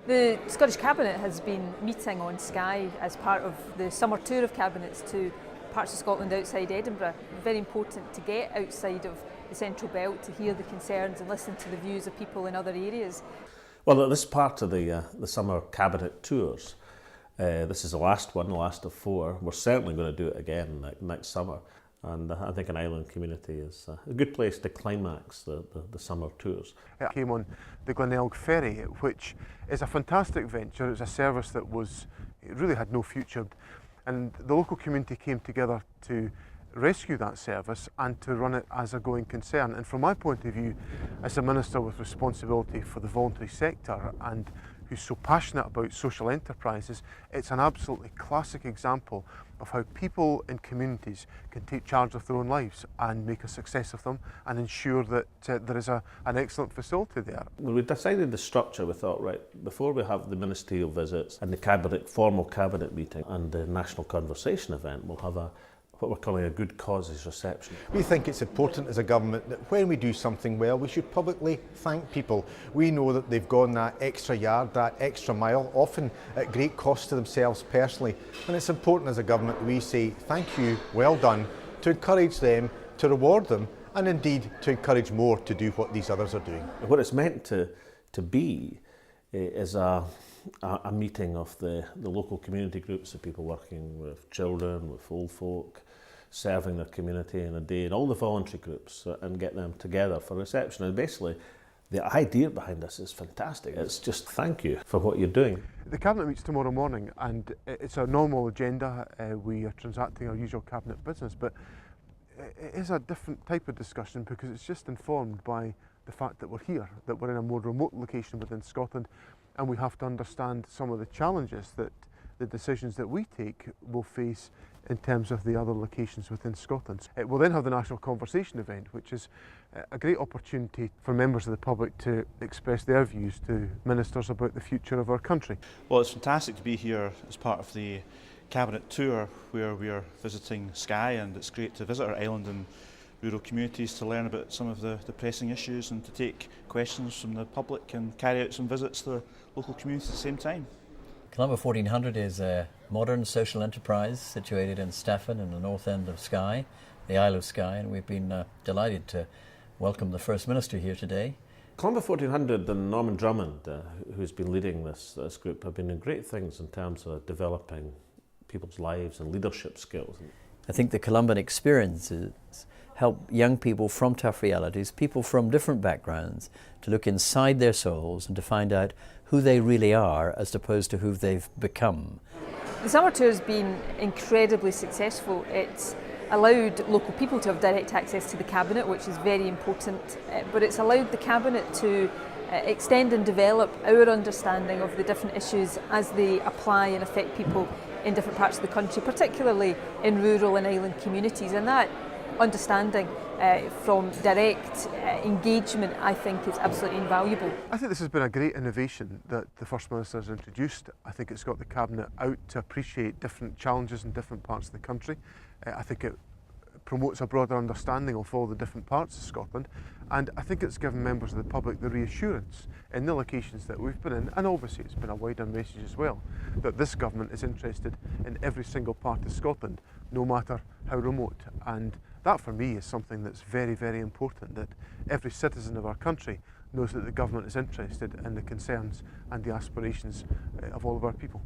The Scottish Cabinet has been meeting on Skye as part of the summer tour of cabinets to parts of Scotland outside Edinburgh. Very important to get outside of the central belt to hear the concerns and listen to the views of people in other areas. Well, this part of the summer cabinet tours, this is the last one, the last of 4. We're certainly going to do it again next summer. And I think an island community is a good place to climax the summer tours. I came on the Glenelg ferry, which is a fantastic venture. It's a service that it really had no future. And the local community came together to rescue that service and to run it as a going concern. And from my point of view, as a minister with responsibility for the voluntary sector and who's so passionate about social enterprises, it's an absolutely classic example of how people in communities can take charge of their own lives and make a success of them and ensure that there is an excellent facility there. When we decided the structure, we thought, right, before we have the ministerial visits and the formal cabinet meeting and the national conversation event, we'll have what we're calling a good causes reception. We think it's important as a government that when we do something well, we should publicly thank people. We know that they've gone that extra yard, that extra mile, often at great cost to themselves personally. And it's important as a government that we say thank you, well done, to encourage them, to reward them, and indeed to encourage more to do what these others are doing. What it's meant to be is a meeting of the local community groups of people working with children, with old folk, serving their community in a day, and all the voluntary groups, and get them together for reception. And basically, the idea behind this is fantastic. It's just thank you for what you're doing. The Cabinet meets tomorrow morning, and it's a normal agenda. We are transacting our usual Cabinet business, but it is a different type of discussion because it's just informed by the fact that we're here, that we're in a more remote location within Scotland, and we have to understand some of the challenges that the decisions that we take will face in terms of the other locations within Scotland. It will then have the national conversation event, which is a great opportunity for members of the public to express their views to ministers about the future of our country. Well, it's fantastic to be here as part of the Cabinet tour where we are visiting Skye, and it's great to visit our island and rural communities to learn about some of the pressing issues and to take questions from the public and carry out some visits to the local communities at the same time. Columba 1400 is a modern social enterprise situated in Staffin in the north end of Skye, the Isle of Skye, and we've been delighted to welcome the First Minister here today. Columba 1400 and Norman Drummond, who's been leading this group, have been doing great things in terms of developing people's lives and leadership skills. I think the Columban experiences help young people from tough realities, people from different backgrounds, to look inside their souls and to find out who they really are as opposed to who they've become. The summer tour has been incredibly successful. It's allowed local people to have direct access to the Cabinet, which is very important, but it's allowed the Cabinet to extend and develop our understanding of the different issues as they apply and affect people in different parts of the country, particularly in rural and island communities. And that understanding from direct engagement, I think, is absolutely invaluable. I think this has been a great innovation that the First Minister has introduced. I think it's got the Cabinet out to appreciate different challenges in different parts of the country. I think it promotes a broader understanding of all the different parts of Scotland, and I think it's given members of the public the reassurance in the locations that we've been in, and obviously it's been a wider message as well, that this government is interested in every single part of Scotland, no matter how remote. And that for me is something that's very, very important, that every citizen of our country knows that the government is interested in the concerns and the aspirations of all of our people.